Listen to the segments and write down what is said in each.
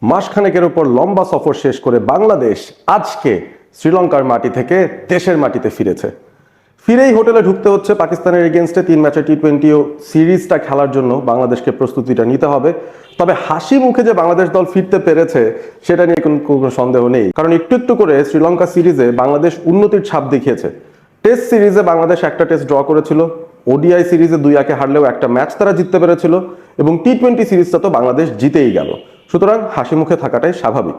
মাসখানেকের উপর লম্বা সফর শেষ করে বাংলাদেশ আজকে শ্রীলঙ্কার মাটি থেকে দেশের মাটিতে ফিরেছে। ফিরেই হোটেলে ঢুকতে হচ্ছে। পাকিস্তানের এগেনস্টে 3 ম্যাচের টি-20 সিরিজটা খেলার জন্য বাংলাদেশকে প্রস্তুতিটা নিতে হবে। তবে হাসি মুখে যে বাংলাদেশ দল ফিরতে পেরেছে সেটা নিয়ে কোনো সন্দেহ নেই, কারণ একটু একটু করে শ্রীলঙ্কা সিরিজে বাংলাদেশ উন্নতির ছাপ দেখিয়েছে। টেস্ট সিরিজে বাংলাদেশ একটা টেস্ট ড্র করেছিল, ওডিআই সিরিজে 2-1 হারলেও একটা ম্যাচ তারা জিততে পেরেছিল, এবং টি-20 সিরিজটা তো বাংলাদেশ জিতেই গেল। সুতরাং হাসি মুখে থাকাটাই স্বাভাবিক।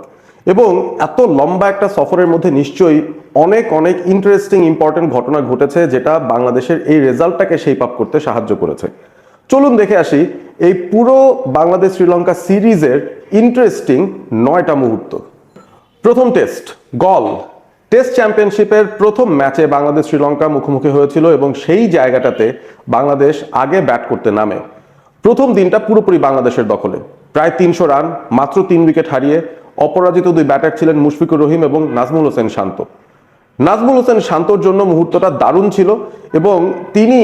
এবং এত লম্বা একটা সফরের মধ্যে নিশ্চয়ই অনেক অনেক ইন্টারেস্টিং ইম্পর্টেন্ট ঘটনা ঘটেছে, যেটা বাংলাদেশের এই রেজাল্টটাকে শেপ আপ করতে সাহায্য করেছে। চলুন দেখে আসি এই পুরো বাংলাদেশ শ্রীলঙ্কা সিরিজের ইন্টারেস্টিং 9টা মুহূর্ত। প্রথম টেস্ট গল টেস্ট চ্যাম্পিয়নশিপের প্রথম ম্যাচে বাংলাদেশ শ্রীলঙ্কা মুখোমুখি হয়েছিল, এবং সেই জায়গাটাতে বাংলাদেশ আগে ব্যাট করতে নামে। প্রথম দিনটা পুরোপুরি বাংলাদেশের দখলে, প্রায় 300 রান, মাত্র 3 উইকেট হারিয়ে। অপরাজিত 2 ব্যাটার ছিলেন মুশফিকুর রহিম এবং নাজমুল হোসেন শান্ত। নাজমুল হোসেন শান্তর জন্য মুহূর্তটা দারুণ ছিল, এবং তিনি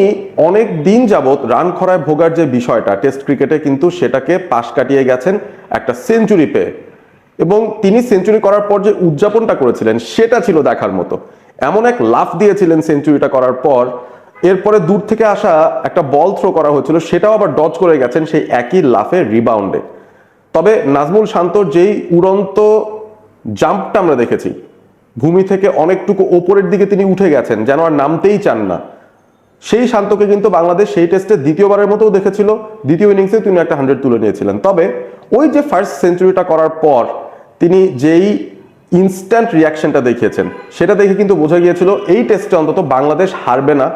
অনেক দিন যাবৎ রান খরায় ভোগার যে বিষয়টা টেস্ট ক্রিকেটে, কিন্তু সেটাকে পাশ কাটিয়ে গেছেন একটা সেঞ্চুরি পেয়ে। এবং তিনি সেঞ্চুরি করার পর যে উদযাপনটা করেছিলেন সেটা ছিল দেখার মতো। এমন এক লাফ দিয়েছিলেন সেঞ্চুরিটা করার পর, এরপরে দূর থেকে আসা একটা বল থ্রো করা হয়েছিল, সেটাও আবার ডজ করে গেছেন সেই একই লাফের রিবাউন্ডে। তবে নাজমুল শান্তর যেই উড়ন্ত জাম্পটা আমরা দেখেছি, ভূমি থেকে অনেকটুকু ওপরের দিকে তিনি উঠে গেছেন, যেন আর নামতেই চান না, সেই শান্তকে কিন্তু বাংলাদেশ সেই টেস্টে দ্বিতীয়বারের মতো দেখেছিল। দ্বিতীয় ইনিংসে তিনি একটা 100 তুলে নিয়েছিলেন। তবে ওই যে ফার্স্ট সেঞ্চুরিটা করার পর তিনি যেই ইনস্ট্যান্ট রিয়াকশনটা দেখিয়েছেন, সেটা দেখে কিন্তু বোঝা গিয়েছিল এই টেস্টে অন্তত বাংলাদেশ হারবে না।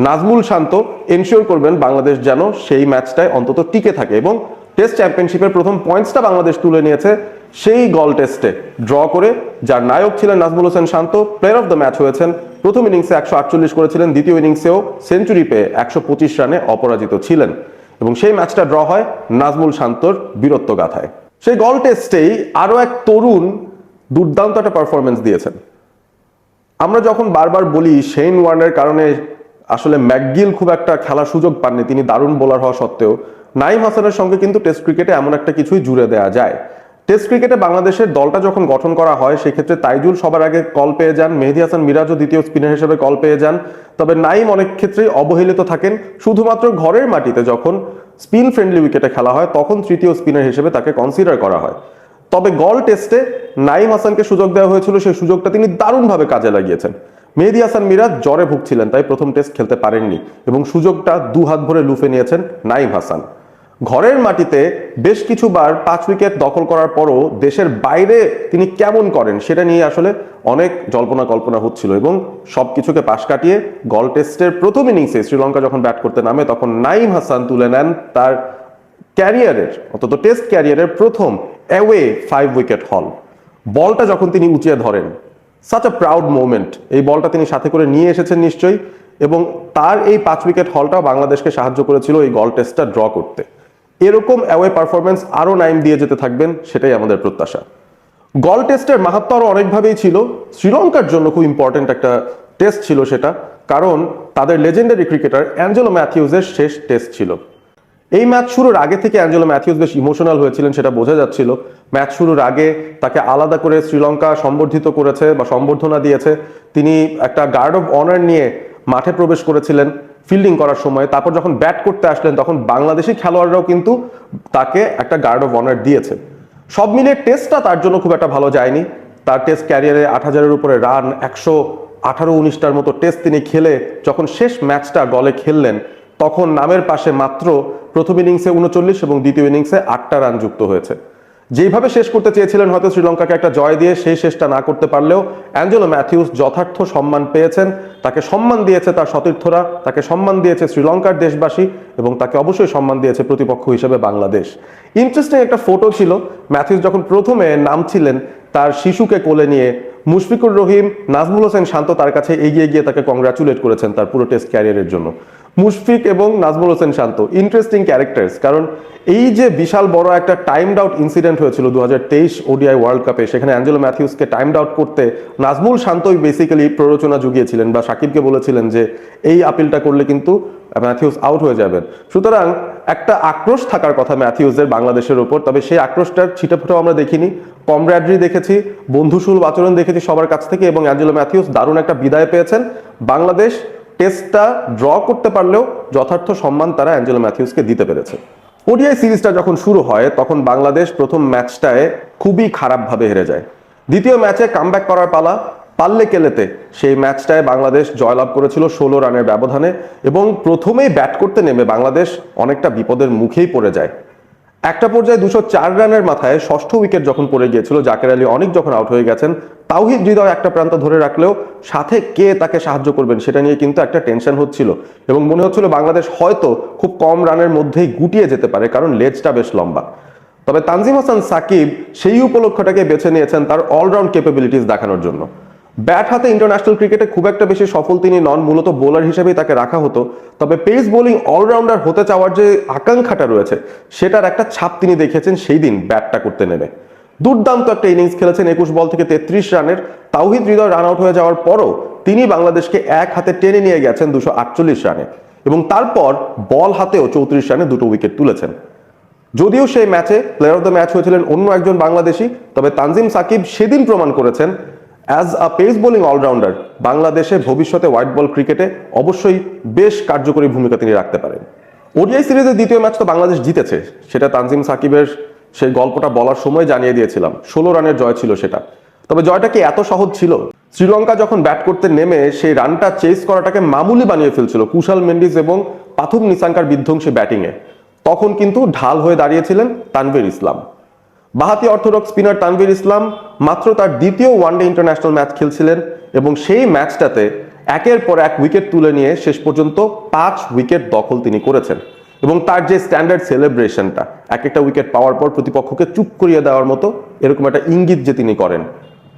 নাজমুল শান্ত এনশিওর করবেন বাংলাদেশ যেন সেই ম্যাচটায় অন্তত টিকে থাকে, এবং টেস্ট চ্যাম্পিয়নশিপের প্রথম পয়েন্টসটা বাংলাদেশ তুলে নিয়েছে সেই গল টেস্টে ড্র করে, যার নায়ক ছিলেন নাজমুল হোসেন শান্ত। প্লেয়ার অফ দ্য ম্যাচ হয়েছেন। প্রথম ইনিংসে 148 করেছিলেন, দ্বিতীয় ইনিংসেও সেঞ্চুরি পেয়ে 125 রানে অপরাজিত ছিলেন, এবং সেই ম্যাচটা ড্র হয় নাজমুল শান্তর বীরত্ব গাথায়। সেই গল টেস্টেই আরো এক তরুণ দুর্দান্ত একটা পারফরমেন্স দিয়েছেন। আমরা যখন বারবার বলি শেন ওয়ার্নের কারণে আসলে ম্যাকগিল খুব একটা খেলার সুযোগ পাননি, তিনি দারুণ বোলার হওয়া সত্ত্বেও, নাঈম হাসানের সঙ্গে কিন্তু টেস্ট ক্রিকেটে এমন একটা কিছুই জুড়ে দেওয়া যায়। টেস্ট ক্রিকেটে বাংলাদেশের দলটা যখন গঠন করা হয়, সেক্ষেত্রে তাইজুল সবার আগে কল পেয়ে যান, মেহেদী হাসান মিরাজও দ্বিতীয় স্পিনার হিসেবে কল পেয়ে যান। তবে নাঈম অনেক ক্ষেত্রেই অবহেলিত থাকেন। শুধুমাত্র ঘরের মাটিতে যখন স্পিন ফ্রেন্ডলি উইকেটে খেলা হয়, তখন তৃতীয় স্পিনার হিসেবে তাকে কনসিডার করা হয়। তবে গল টেস্টে নাঈম হাসানকে সুযোগ দেওয়া হয়েছিল, সেই সুযোগটা তিনি দারুণভাবে কাজে লাগিয়েছেন। মেহেদী হাসান মিরাজ জ্বরে ভুগছিলেন, তাই প্রথম টেস্ট খেলতে পারেননি, এবং সুযোগটা 2 হাত ভরে লুফে নিয়েছেন নাঈম হাসান। ঘরের মাটিতে বেশ কিছুবার 5 উইকেট দখল করার পরও দেশের বাইরে তিনি কেমন করেন সেটা নিয়ে আসলে অনেক জল্পনা কল্পনা হচ্ছিল, এবং সবকিছুকে পাশ কাটিয়ে গল টেস্টের প্রথম ইনিংসে শ্রীলঙ্কা যখন ব্যাট করতে নামে, তখন নাঈম হাসান তুলে নেন তার ক্যারিয়ারের, অন্তত টেস্ট ক্যারিয়ারের প্রথম অ্যাওয়ে 5 উইকেট হল। বলটা যখন তিনি উঁচিয়ে ধরেন, সাচ আ প্রাউড মোমেন্ট। এই বলটা তিনি সাথে করে নিয়ে এসেছেন নিশ্চয়ই, এবং তার এই 5 উইকেট হলটা বাংলাদেশকে সাহায্য করেছিল এই গল টেস্টটা ড্র করতে। এরকম অ্যাওয়ে পারফরমেন্স আরো নাইম দিয়ে যেতে থাকবেন, সেটাই আমাদের প্রত্যাশা। গল টেস্টের মাহাত্ম্য আরো অনেকভাবেই ছিল। শ্রীলঙ্কার জন্য খুব ইম্পর্টেন্ট একটা টেস্ট ছিল সেটা, কারণ তাদের লেজেন্ডারি ক্রিকেটার অ্যাঞ্জেলো ম্যাথিউজের শেষ টেস্ট ছিল। এই ম্যাচ শুরুর আগে থেকে অ্যাঞ্জেলো ম্যাথিউস বেশ ইমোশনাল হয়েছিলেন, সেটা বোঝা যাচ্ছিল। ম্যাচ শুরুর আগে তাকে আলাদা করে শ্রীলঙ্কা সম্বর্ধিত করেছে বা সম্বর্ধনা দিয়েছে। তিনি একটা গার্ড অফ অনার নিয়ে মাঠে প্রবেশ করেছিলেন ফিল্ডিং করার সময়। তারপর যখন ব্যাট করতে আসলেন, তখন বাংলাদেশি খেলোয়াড়রাও কিন্তু তাকে একটা গার্ড অফ অনার দিয়েছে। সব মিলিয়ে টেস্টটা তার জন্য খুব একটা ভালো যায়নি। তার টেস্ট ক্যারিয়ারে 8000-এর উপরে রান, 118-19টার মতো টেস্ট তিনি খেলে যখন শেষ ম্যাচটা গলে খেললেন, তখন নামের পাশে মাত্র প্রথম ইনিংসে 39 এবং দ্বিতীয় ইনিংসে 8টা রান যুক্ত হয়েছে। যেইভাবে শেষ করতে চেয়েছিলেন হয়তো শ্রীলঙ্কাকে একটা জয় দিয়ে, সেই শেষটা না করতে পারলেও অ্যাঞ্জেলো ম্যাথিউস যথার্থ সম্মান পেয়েছেন। তাকে সম্মান দিয়েছে তার সতীর্থরা, তাকে সম্মান দিয়েছে শ্রীলঙ্কার দেশবাসী, এবং তাকে অবশ্যই সম্মান দিয়েছে প্রতিপক্ষ হিসেবে বাংলাদেশ। ইন্টারেস্টিং একটা ফটো ছিল, ম্যাথিউস যখন প্রথমে নামছিলেন তার শিশুকে কোলে নিয়ে, মুশফিকুর রহিম, নাজমুল হোসেন শান্ত তার কাছে এগিয়ে গিয়ে তাকে কংগ্রাচুলেট করেছেন তার পুরো টেস্ট ক্যারিয়ারের জন্য। মুশফিক এবং নাজমুল হোসেন শান্ত ইন্টারেস্টিং ক্যারেক্টার্স, কারণ এই যে বিশাল বড় একটা টাইমড আউট ইনসিডেন্ট হয়েছিল 2023 ওডিআই ওয়ার্ল্ড কাপে, সেখানে অ্যাঞ্জেলো ম্যাথিউসকে টাইমড আউট করতে নাজমুল শান্তই বেসিক্যালি প্ররোচনা জুগিয়েছিলেন বা সাকিবকে বলেছিলেন যে এই আপিলটা করলে কিন্তু ম্যাথিউস আউট হয়ে যাবেন। সুতরাং একটা আক্রোশ থাকার কথা ম্যাথিউসের বাংলাদেশের ওপর, তবে সেই আক্রোশটার ছিটেফোঁটাও আমরা দেখিনি, কমরাডরি দেখেছি, বন্ধুসুলভ আচরণ দেখেছি সবার কাছ থেকে, এবং অ্যাঞ্জেলো ম্যাথিউস দারুণ একটা বিদায় পেয়েছেন। বাংলাদেশ টেস্টটা ড্র করতে পারলেও যথার্থ সম্মান তারা অ্যাঞ্জেলো ম্যাথিউসকে দিতে পেরেছে। ওডিআই সিরিজটা যখন শুরু হয় তখন বাংলাদেশ প্রথম ম্যাচটায় খুবই খারাপভাবে হেরে যায়। দ্বিতীয় ম্যাচে কামব্যাক করার পালা, পাল্লে কেলেতে সেই ম্যাচটায় বাংলাদেশ জয়লাভ করেছিল 16 রানের ব্যবধানে, এবং প্রথমেই ব্যাট করতে নেমে বাংলাদেশ অনেকটা বিপদের মুখেই পড়ে যায়। একটা পর্যায়ে 204 রানের মাথায় ষষ্ঠ উইকেট যখন পড়ে গিয়েছিল, জাকের আলী অনেক যখন আউট হয়ে গেছেন, তাওহিদ হৃদয় একটা প্রান্ত ধরে রাখলেও সাথে কে তাকে সাহায্য করবেন সেটা নিয়ে কিন্তু একটা টেনশন হচ্ছিল, এবং মনে হচ্ছিল বাংলাদেশ হয়তো খুব কম রানের মধ্যেই গুটিয়ে যেতে পারে, কারণ লেজটা বেশ লম্বা। তবে তানজিম হাসান সাকিব সেই উপলক্ষটাকে বেছে নিয়েছেন তার অলরাউন্ড ক্যাপাবিলিটিস দেখানোর জন্য। ব্যাট হাতে ইন্টারন্যাশনাল ক্রিকেটে খুব একটা বেশি সফল তিনি নন, মূলত বোলার হিসেবেই তাকে রাখা হতো, তবে পেস বোলিং অলরাউন্ডার হতে চাওয়ার যে আকাঙ্ক্ষাটা রয়েছে সেটার একটা ছাপ তিনি দেখেছেন সেই দিন ব্যাটটা করতে নেমে। দুর্দান্ত একটা ইনিংস খেলেছেন, 21 বল থেকে 33 রানের। তাওহিদ হৃদয় রান আউট হয়ে যাওয়ার পরও তিনি বাংলাদেশকে এক হাতে টেনে নিয়ে গেছেন 248 রানে, এবং তারপর বল হাতেও 34 রানে দুটো উইকেট তুলেছেন। যদিও সেই ম্যাচে প্লেয়ার অফ দ্য ম্যাচ হয়েছিলেন অন্য একজন বাংলাদেশি, তবে তানজিম সাকিব সেদিন প্রমাণ করেছেন as a pace bowling allrounder বাংলাদেশে ভবিষ্যতে হোয়াইট বল ক্রিকেটে অবশ্যই বেশ কার্যকরী ভূমিকা তিনি রাখতে পারেন। ওডিআই সিরিজের দ্বিতীয় ম্যাচ তো বাংলাদেশ জিতেছে, সেটা তানজিম সাকিবের সেই গল্পটা বলার সময় জানিয়ে দিয়েছিলাম, 16 রানের জয় ছিল সেটা। তবে জয়টা কি এত সহজ ছিল? শ্রীলঙ্কা যখন ব্যাট করতে নেমে সেই রানটা চেস করাটাকে মামুলি বানিয়ে ফেলছিল কুশাল মেন্ডিস এবং পাথুম নিসাঙ্কার বিধ্বংসী ব্যাটিংয়ে, তখন কিন্তু ঢাল হয়ে দাঁড়িয়েছিলেন তানভীর ইসলাম। বাহাতি অর্থোডক্স স্পিনার তানভীর ইসলাম মাত্র তার দ্বিতীয় ওয়ানডে ইন্টারন্যাশনাল ম্যাচ খেলছিলেন, এবং সেই ম্যাচটাতে একের পর এক উইকেট তুলে নিয়ে শেষ পর্যন্ত 5 উইকেট দখল তিনি করেছেন, এবং তার যে স্ট্যান্ডার্ড সেলিব্রেশনটা, এক একটা উইকেট পাওয়ার পর প্রতিপক্ষকে চুপ করিয়ে দেওয়ার মতো এরকম একটা ইঙ্গিত যে তিনি করেন,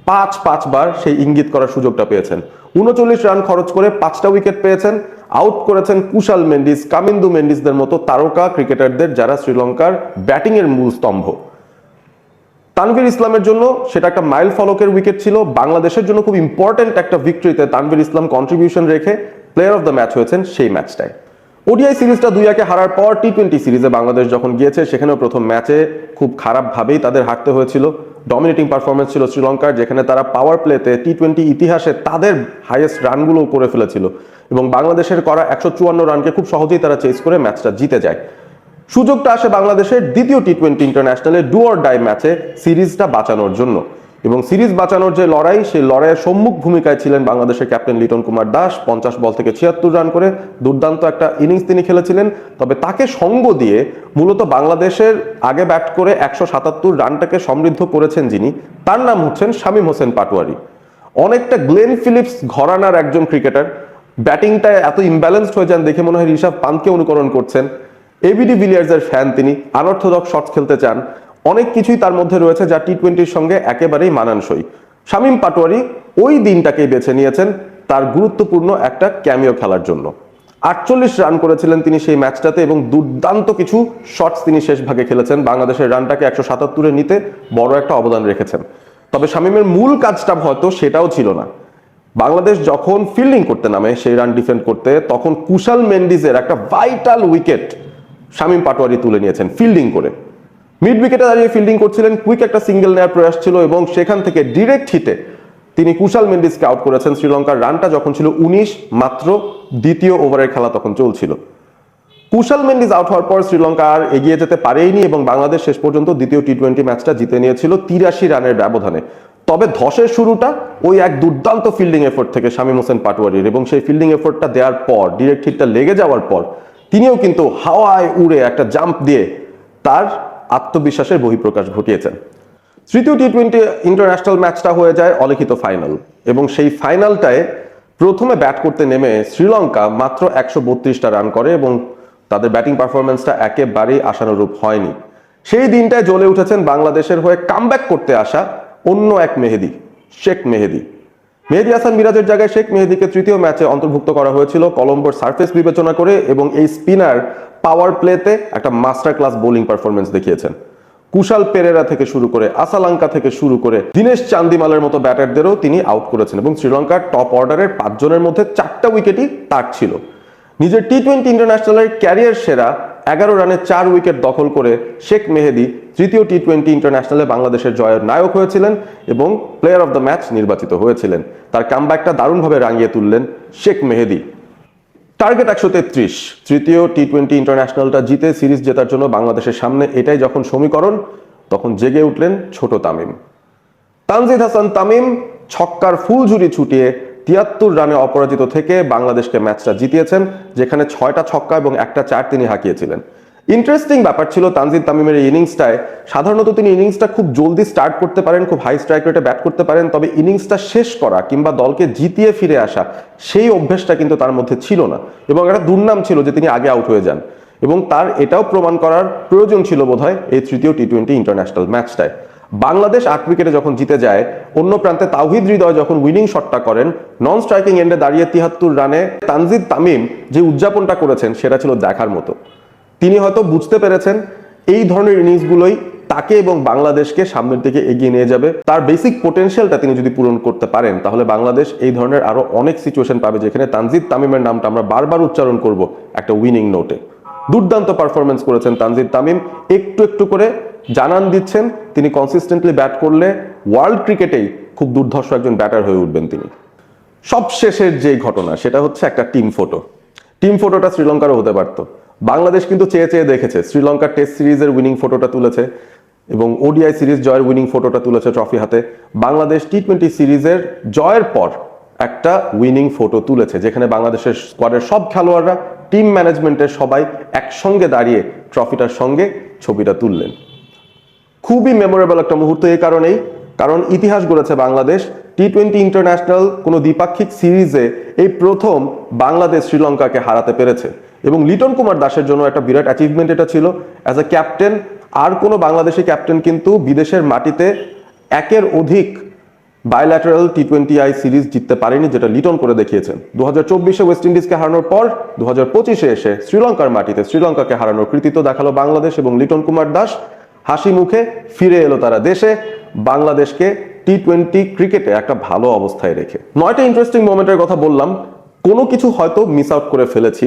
5বার সেই ইঙ্গিত করার সুযোগটা পেয়েছেন। 39 রান খরচ করে 5টা উইকেট পেয়েছেন, আউট করেছেন কুশাল মেন্ডিস, কামিন্দু মেন্ডিসদের মতো তারকা ক্রিকেটারদের যারা শ্রীলঙ্কার ব্যাটিং এর মূল স্তম্ভ। তানভীর ইসলামের জন্য সেটা একটা মাইল ফলকের উইকেট ছিল, বাংলাদেশের জন্য খুব ইম্পর্টেন্ট একটা ভিক্টরিতে তানভীর ইসলাম কন্ট্রিবিউশন রেখে প্লেয়ার অফ দ্য ম্যাচ হয়েছেন সেই ম্যাচটায়। ওডিআই সিরিজটা 2-1 হারার পর টি-20 সিরিজে বাংলাদেশ যখন গিয়েছে, সেখানেও প্রথম ম্যাচে খুব খারাপভাবেই তাদের হারতে হয়েছিল। ডমিনেটিং পারফরমেন্স ছিল শ্রীলঙ্কার, যেখানে তারা পাওয়ার প্লেতে টি-20 ইতিহাসে তাদের হাইয়েস্ট রানগুলো করে ফেলেছিল, এবং বাংলাদেশের করা 154 রানকে খুব সহজেই তারা চেস করে ম্যাচটা জিতে যায়। সুযোগটা আসে বাংলাদেশের দ্বিতীয় টি-20 ইন্টারন্যাশনালে ডু অর ডাই ম্যাচে সিরিজটা বাঁচানোর জন্য, এবং সিরিজ বাঁচানোর যে লড়াই, সেই লড়াইয়ের সম্মুখ ভূমিকায় ছিলেন বাংলাদেশের ক্যাপ্টেন লিটন কুমার দাস। 50 বল থেকে 76 রান করে দুর্দান্ত একটা ইনিংস তিনি খেলেছিলেন। তবে তাকে সঙ্গ দিয়ে মূলত বাংলাদেশের আগে ব্যাট করে 177 রানটাকে সমৃদ্ধ করেছেন যিনি, তার নাম হচ্ছেন শামীম হোসেন পাটোয়ারি। অনেকটা গ্লেন ফিলিপস ঘরানার একজন ক্রিকেটার, ব্যাটিংটা এত ইমব্যালেন্সড হয়ে যান দেখে মনে হয় ঋষভ পান্তকে অনুকরণ করছেন। এবিডি ভিলিয়ার্সের ফ্যান তিনি, আনঅর্থোডক্স শটস খেলতে চান, অনেক কিছুই তার মধ্যে রয়েছে যা টি-20-র সঙ্গে একেবারেই মানানসই। শামীম পাটোয়ারি ওই দিনটাকেই বেছে নিয়েছেন তার গুরুত্বপূর্ণ একটা ক্যামিও খেলার জন্য। 48 রান করেছিলেন তিনি সেই ম্যাচটাতে, এবং দুর্দান্ত কিছু শটস তিনি শেষ ভাগে খেলেছেন, বাংলাদেশের রানটাকে 177-এ নিতে বড় একটা অবদান রেখেছেন। তবে শামীমের মূল কাজটা হয়তো সেটাও ছিল না। বাংলাদেশ যখন ফিল্ডিং করতে নামে সেই রান ডিফেন্ড করতে, তখন কুশাল মেন্ডিসের একটা ভাইটাল উইকেট শামীম পাটোয়ারি তুলে নিয়েছেন ফিল্ডিং করে। মিড উইকেটে দাঁড়িয়ে ফিল্ডিং করছিলেন, কুইক একটা সিঙ্গেল নেওয়ার প্রয়াস ছিল, এবং সেখান থেকে ডিরেক্ট হিটে তিনি কুশাল মেন্ডিসকে আউট করেছেন। শ্রীলঙ্কার রানটা যখন ছিল 19, মাত্র দ্বিতীয় ওভারের খেলা তখন চলছিল। কুশাল মেন্ডিস আউট হওয়ার পর শ্রীলঙ্কা আর এগিয়ে যেতে পারেনি, এবং বাংলাদেশ শেষ পর্যন্ত দ্বিতীয় টি-20 ম্যাচটা জিতে নিয়েছিল 83 রানের ব্যবধানে। তবে ধসের শুরুটা ওই এক দুর্দান্ত ফিল্ডিং এফোর্ট থেকে শামীম হোসেন পাটোয়ারির, এবং সেই ফিল্ডিং এফোর্টটা দেওয়ার পর, ডিরেক্ট হিটটা লেগে যাওয়ার পর তিনিও কিন্তু হাওয়ায় উড়ে একটা জাম্প দিয়ে তার আত্মবিশ্বাসের বহিঃপ্রকাশ ঘটিয়েছেন। তৃতীয় টি-20 ইন্টারন্যাশনাল ম্যাচটা হয়ে যায় অলিখিত ফাইনাল, এবং সেই ফাইনালটায় প্রথমে ব্যাট করতে নেমে শ্রীলঙ্কা মাত্র 132টা রান করে, এবং তাদের ব্যাটিং পারফরমেন্সটা একেবারেই আশানুরূপ হয়নি। সেই দিনটায় জ্বলে উঠেছেন বাংলাদেশের হয়ে কামব্যাক করতে আসা অন্য এক মেহেদী, শেখ মেহেদী। মেহেদী হাসান মিরাজের জায়গায় শেখ মেহেদীকে তৃতীয় ম্যাচে অন্তর্ভুক্ত করা হয়েছিল কলম্বোর সারফেস বিবেচনা করে, এবং এই স্পিনার পাওয়ার প্লেতে একটা মাস্টার ক্লাস বোলিং পারফরমেন্স দেখিয়েছেন। কুশাল পেরেরা থেকে শুরু করে আসালাঙ্কা থেকে শুরু করে দীনেশ চান্দিমালের মতো ব্যাটারদেরও তিনি আউট করেছেন, এবং শ্রীলঙ্কার টপ অর্ডারের 5 জনের মধ্যে 4টা উইকেটই তার ছিল। নিজের টি-20 ইন্টারন্যাশনালের ক্যারিয়ার সেরা 11 রানে 4 উইকেট দখল করে শেখ মেহেদী তৃতীয় টি-20 ইন্টারন্যাশনালে বাংলাদেশের জয়ের নায়ক হয়েছিলেন এবং প্লেয়ার অফ দ্য ম্যাচ নির্বাচিত হয়েছিলেন। তার কামব্যাকটা দারুণভাবে রাঙিয়ে তুললেন শেখ মেহেদী। টার্গেট 133, তৃতীয় টি-20 ইন্টারন্যাশনালটা জিতে সিরিজ জেতার জন্য বাংলাদেশের সামনে এটাই যখন সমীকরণ, তখন জেগে উঠলেন ছোট তামিম। তানজিদ হাসান তামিম ছক্কার ফুলঝুরি ছুটিয়ে 73 রানে অপরাজিত থেকে বাংলাদেশকে ম্যাচটা জিতিয়েছেন, যেখানে 6টা ছক্কা এবং 1টা 4 তিনি হাঁকিয়েছিলেন। ইন্টারেস্টিং ব্যাপার ছিল তানজিদ তামিমের এই ইনিংসটায়, সাধারণত তিনি ইনিংসটা খুব জলদি স্টার্ট করতে পারেন, খুব হাই স্ট্রাইক রেটে ব্যাট করতে পারেন, তবে ইনিংসটা শেষ করা কিংবা দলকে জিতিয়ে ফিরে আসা সেই অভ্যেসটা কিন্তু তার মধ্যে ছিল না, এবং একটা দুর্নাম ছিল যে তিনি আগে আউট হয়ে যান, এবং তার এটাও প্রমাণ করার প্রয়োজন ছিল বোধহয় এই তৃতীয় টি-20 ইন্টারন্যাশনাল ম্যাচটায়। বাংলাদেশ 8 উইকেটে যখন জিতে যায়, অন্য প্রান্তে তাওহিদ হৃদয় যখন উইনিং শটটা করেন, নন স্ট্রাইকিং এন্ডে দাঁড়িয়ে 73 রানে তানজিদ তামিম যে উদযাপনটা করেছেন সেটা ছিল দেখার মতো। তিনি হয়তো বুঝতে পেরেছেন এই ধরনের ইনিংসগুলোই তাকে এবং বাংলাদেশকে সামনের দিকে এগিয়ে নিয়ে যাবে। তার বেসিক পোটেনশিয়ালটা তিনি যদি পূরণ করতে পারেন, তাহলে বাংলাদেশ এই ধরনের আরো অনেক সিচুয়েশন পাবে যেখানে তানজিদ তামিমের নামটা আমরা বারবার উচ্চারণ করব একটা উইনিং নোটে। দুর্দান্ত পারফরমেন্স করেছেন তানজিদ তামিম, একটু একটু করে জানান দিচ্ছেন তিনি কনসিস্টেন্টলি ব্যাট করলে ওয়ার্ল্ড ক্রিকেটেই খুব দুর্ধর্ষ একজন ব্যাটার হয়ে উঠবেন তিনি। সবশেষের যে ঘটনা সেটা হচ্ছে একটা টিম ফটো। টিম ফটোটা শ্রীলঙ্কারও হতে পারত। বাংলাদেশ কিন্তু চেয়ে চেয়ে দেখেছে, শ্রীলঙ্কার টেস্ট সিরিজের উইনিং ফটোটা তুলেছে এবং ওডিআই সিরিজ জয়ের উইনিং ফটোটা তুলেছে ট্রফি হাতে। বাংলাদেশ টি-20 সিরিজের জয়ের পর একটা উইনিং ফটো তুলেছে, যেখানে বাংলাদেশের স্কোয়াডের সব খেলোয়াড়রা, টিম ম্যানেজমেন্টের সবাই একসঙ্গে দাঁড়িয়ে ট্রফিটার সঙ্গে ছবিটা তুললেন। খুবই মেমোরেবল একটা মুহূর্ত এই কারণেই, কারণ ইতিহাস গড়েছে বাংলাদেশ। টি-20 ইন্টারন্যাশনাল কোনো দ্বিপাক্ষিক সিরিজে এই প্রথম বাংলাদেশ শ্রীলঙ্কাকে হারাতে পেরেছে, এবং লিটন কুমার দাসের জন্য একটা বিরাট অ্যাচিভমেন্ট এটা ছিল অ্যাজ এ ক্যাপ্টেন। আর কোনো বাংলাদেশি ক্যাপ্টেন কিন্তু বিদেশের মাটিতে একের অধিক বায়োল্যাটারাল টি-20 সিরিজ জিততে পারেনি, যেটা লিটন করে দেখিয়েছেন। 2024-এ ওয়েস্ট ইন্ডিজকে হারানোর পর 2025-এ এসে শ্রীলঙ্কার মাটিতে শ্রীলঙ্কাকে হারানোর কৃতিত্ব দেখালো বাংলাদেশ, এবং লিটন কুমার দাস হাসি মুখে ফিরে এলো তারা দেশে, বাংলাদেশকে টি-20 ক্রিকেটে একটা ভালো অবস্থায় রেখে। 9টা ইন্টারেস্টিং মোমেন্টের কথা বললাম, কোনো কিছু হয়তো মিস আউট করে ফেলেছি।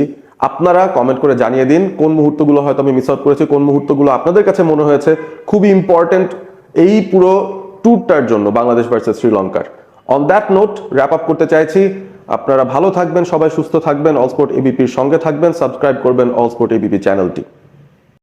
আপনারা কমেন্ট করে জানিয়ে দিন কোন মুহূর্তগুলো হয়তো আমি মিস আউট করেছি, কোন মুহূর্তগুলো আপনাদের কাছে মনে হয়েছে খুবই ইম্পর্টেন্ট এই পুরো ট্যুরটার জন্য বাংলাদেশ ভার্সেস শ্রীলঙ্কার। On that note wrap up করতে চাইছি। আপনারা ভালো থাকবেন, সবাই সুস্থ থাকবেন, অল স্পোর্ট এবিপির সঙ্গে থাকবেন, সাবস্ক্রাইব করবেন অল স্পোর্ট এবিপি চ্যানেলটি।